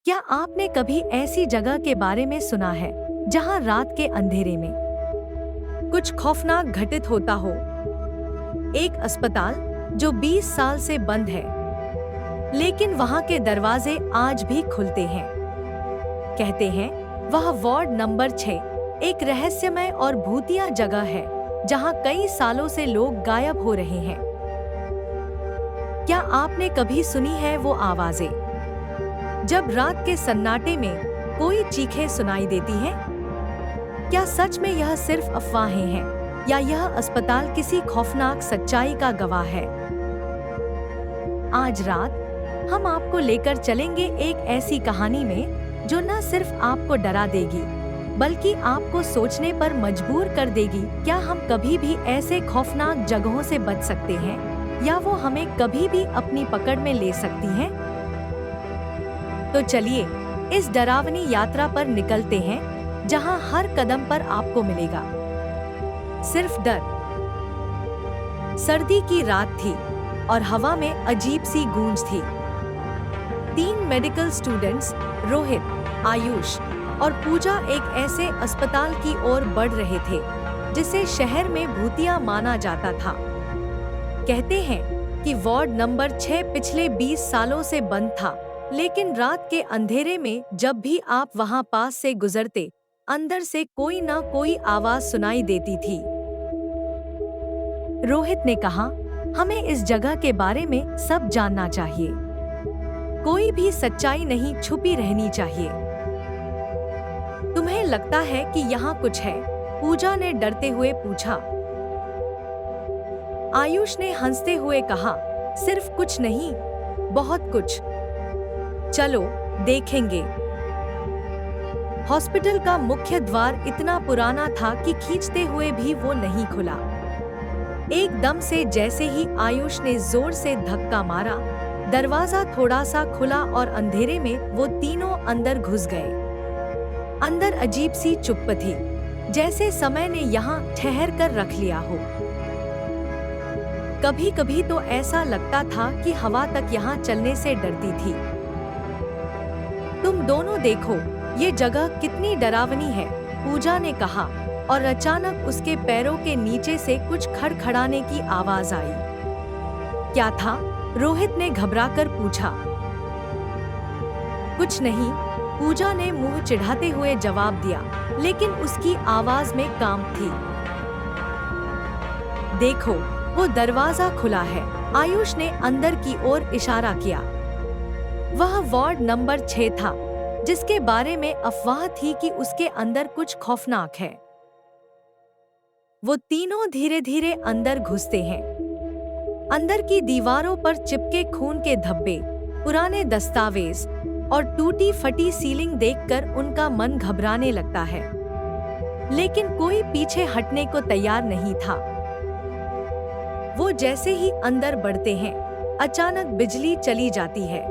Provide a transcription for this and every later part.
क्या आपने कभी ऐसी जगह के बारे में सुना है जहां रात के अंधेरे में कुछ खौफनाक घटित होता हो? एक अस्पताल जो 20 साल से बंद है, लेकिन वहां के दरवाजे आज भी खुलते हैं। कहते हैं वह वार्ड नंबर 6 एक रहस्यमय और भूतिया जगह है जहां कई सालों से लोग गायब हो रहे हैं। क्या आपने कभी सुनी है वो आवाजें जब रात के सन्नाटे में कोई चीखें सुनाई देती हैं? क्या सच में यह सिर्फ अफवाहें हैं या यह अस्पताल किसी खौफनाक सच्चाई का गवाह है? आज रात हम आपको लेकर चलेंगे एक ऐसी कहानी में जो न सिर्फ आपको डरा देगी बल्कि आपको सोचने पर मजबूर कर देगी। क्या हम कभी भी ऐसे खौफनाक जगहों से बच सकते हैं या वो हमें कभी भी अपनी पकड़ में ले सकती हैं? तो चलिए इस डरावनी यात्रा पर निकलते हैं जहां हर कदम पर आपको मिलेगा सिर्फ डर। सर्दी की रात थी और हवा में अजीब सी गूंज थी। 3 मेडिकल स्टूडेंट्स रोहित, आयुष और पूजा एक ऐसे अस्पताल की ओर बढ़ रहे थे जिसे शहर में भूतिया माना जाता था। कहते हैं कि वार्ड नंबर 6 पिछले 20 सालों से बंद था, लेकिन रात के अंधेरे में जब भी आप वहां पास से गुजरते, अंदर से कोई ना कोई आवाज सुनाई देती थी। रोहित ने कहा, हमें इस जगह के बारे में सब जानना चाहिए। कोई भी सच्चाई नहीं छुपी रहनी चाहिए। तुम्हें लगता है कि यहाँ कुछ है? पूजा ने डरते हुए पूछा। आयुष ने हंसते हुए कहा, सिर्फ कुछ नहीं, बहुत कुछ। चलो देखेंगे। हॉस्पिटल का मुख्य द्वार इतना पुराना था कि खींचते हुए भी वो नहीं खुला। एकदम से जैसे ही आयुष ने जोर से धक्का मारा, दरवाजा थोड़ा सा खुला और अंधेरे में वो तीनों अंदर घुस गए। अंदर अजीब सी चुप्प थी, जैसे समय ने यहाँ ठहर कर रख लिया हो। कभी कभी तो ऐसा लगता था कि हवा तक यहाँ चलने से डरती थी। तुम दोनों देखो, ये जगह कितनी डरावनी है, पूजा ने कहा और अचानक उसके पैरों के नीचे से कुछ खड़खड़ाने की आवाज आई। क्या था? रोहित ने घबराकर पूछा। कुछ नहीं, पूजा ने मुंह चिढ़ाते हुए जवाब दिया, लेकिन उसकी आवाज में काम थी। देखो, वो दरवाजा खुला है। आयुष ने अंदर की ओर इशारा किया। वह वार्ड नंबर 6 था, जिसके बारे में अफवाह थी कि उसके अंदर कुछ खौफनाक है। वो तीनों धीरे धीरे अंदर घुसते हैं। अंदर की दीवारों पर चिपके खून के धब्बे, पुराने दस्तावेज और टूटी फटी सीलिंग देखकर उनका मन घबराने लगता है, लेकिन कोई पीछे हटने को तैयार नहीं था। वो जैसे ही अंदर बढ़ते हैं, अचानक बिजली चली जाती है।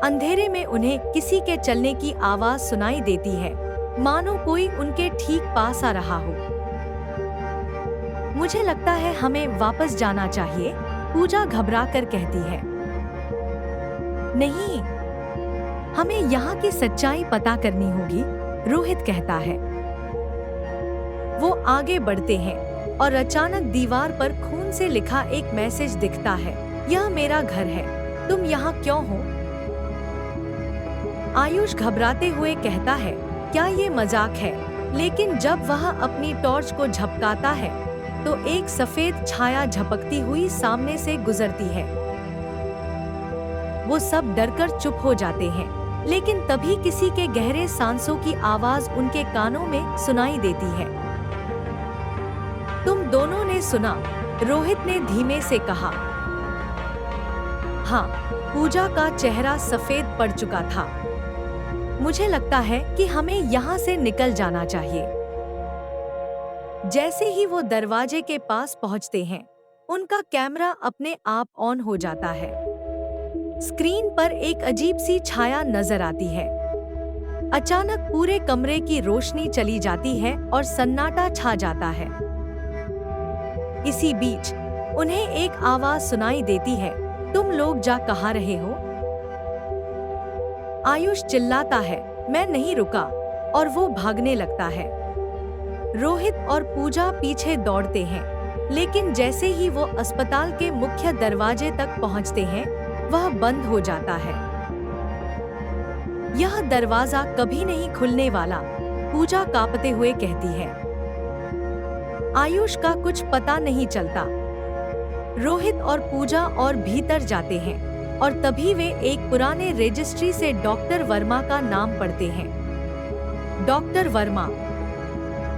अंधेरे में उन्हें किसी के चलने की आवाज सुनाई देती है, मानो कोई उनके ठीक पास आ रहा हो। मुझे लगता है हमें वापस जाना चाहिए, पूजा घबराकर कहती है। नहीं, हमें यहाँ की सच्चाई पता करनी होगी, रोहित कहता है। वो आगे बढ़ते हैं और अचानक दीवार पर खून से लिखा एक मैसेज दिखता है, यह मेरा घर है, तुम यहाँ क्यों हो? आयुष घबराते हुए कहता है, क्या ये मजाक है? लेकिन जब वह अपनी टॉर्च को झपकाता है तो एक सफेद छाया झपकती हुई सामने से गुजरती है। वो सब डरकर चुप हो जाते हैं, लेकिन तभी किसी के गहरे सांसों की आवाज उनके कानों में सुनाई देती है। तुम दोनों ने सुना? रोहित ने धीमे से कहा। हाँ, पूजा का चेहरा सफेद पड़ चुका था। मुझे लगता है कि हमें यहाँ से निकल जाना चाहिए। जैसे ही वो दरवाजे के पास पहुँचते हैं, उनका कैमरा अपने आप ऑन हो जाता है। स्क्रीन पर एक अजीब सी छाया नजर आती है। अचानक पूरे कमरे की रोशनी चली जाती है और सन्नाटा छा जाता है। इसी बीच उन्हें एक आवाज सुनाई देती है, तुम लोग जा कहाँ रहे हो? आयुष चिल्लाता है, मैं नहीं रुका, और वो भागने लगता है। रोहित और पूजा पीछे दौड़ते हैं, लेकिन जैसे ही वो अस्पताल के मुख्य दरवाजे तक पहुंचते हैं, वह बंद हो जाता है। यह दरवाजा कभी नहीं खुलने वाला, पूजा कांपते हुए कहती है। आयुष का कुछ पता नहीं चलता। रोहित और पूजा और भीतर जाते हैं, और तभी वे एक पुराने रजिस्ट्री से डॉक्टर वर्मा का नाम पढ़ते हैं। डॉक्टर वर्मा,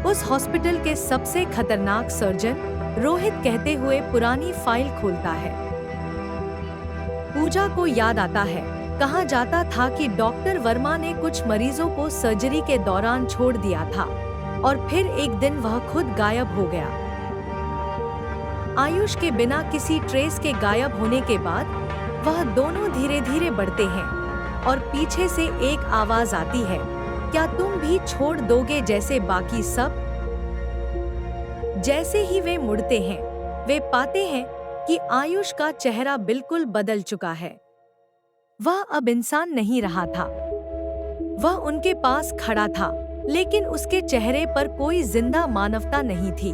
उस हॉस्पिटल के सबसे खतरनाक सर्जन, रोहित कहते हुए पुरानी फाइल खोलता है। पूजा को याद आता है, कहा जाता था कि डॉक्टर वर्मा ने कुछ मरीजों को सर्जरी के दौरान छोड़ दिया था, और फिर एक दिन वह खुद गायब हो गया। आयुष के बिना किसी ट्रेस के गायब होने के बाद वह दोनों धीरे धीरे बढ़ते हैं, और पीछे से एक आवाज आती है, क्या तुम भी छोड़ दोगे जैसे बाकी सब? जैसे ही वे मुड़ते हैं, वे पाते हैं कि आयुष का चेहरा बिल्कुल बदल चुका है। वह अब इंसान नहीं रहा था। वह उनके पास खड़ा था, लेकिन उसके चेहरे पर कोई जिंदा मानवता नहीं थी।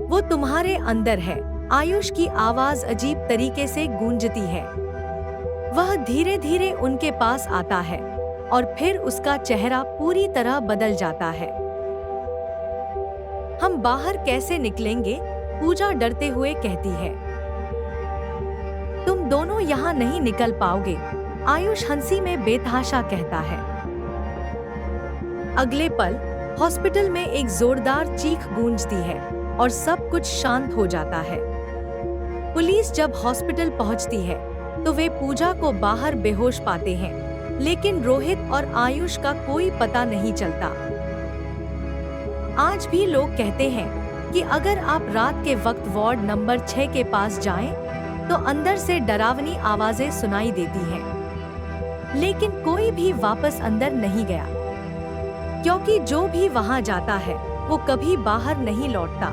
वो तुम्हारे अंदर है, आयुष की आवाज अजीब तरीके से गूंजती है। वह धीरे धीरे उनके पास आता है, और फिर उसका चेहरा पूरी तरह बदल जाता है। हम बाहर कैसे निकलेंगे? पूजा डरते हुए कहती है। तुम दोनों यहाँ नहीं निकल पाओगे, आयुष हंसी में बेतहाशा कहता है। अगले पल हॉस्पिटल में एक जोरदार चीख गूंजती है, और सब कुछ शांत हो जाता है। पुलिस जब हॉस्पिटल पहुंचती है, तो वे पूजा को बाहर बेहोश पाते हैं, लेकिन रोहित और आयुष का कोई पता नहीं चलता। आज भी लोग कहते हैं कि अगर आप रात के वक्त वार्ड नंबर 6 के पास जाएं, तो अंदर से डरावनी आवाजें सुनाई देती हैं। लेकिन कोई भी वापस अंदर नहीं गया, क्योंकि जो भी वहां जाता है वो कभी बाहर नहीं लौटता।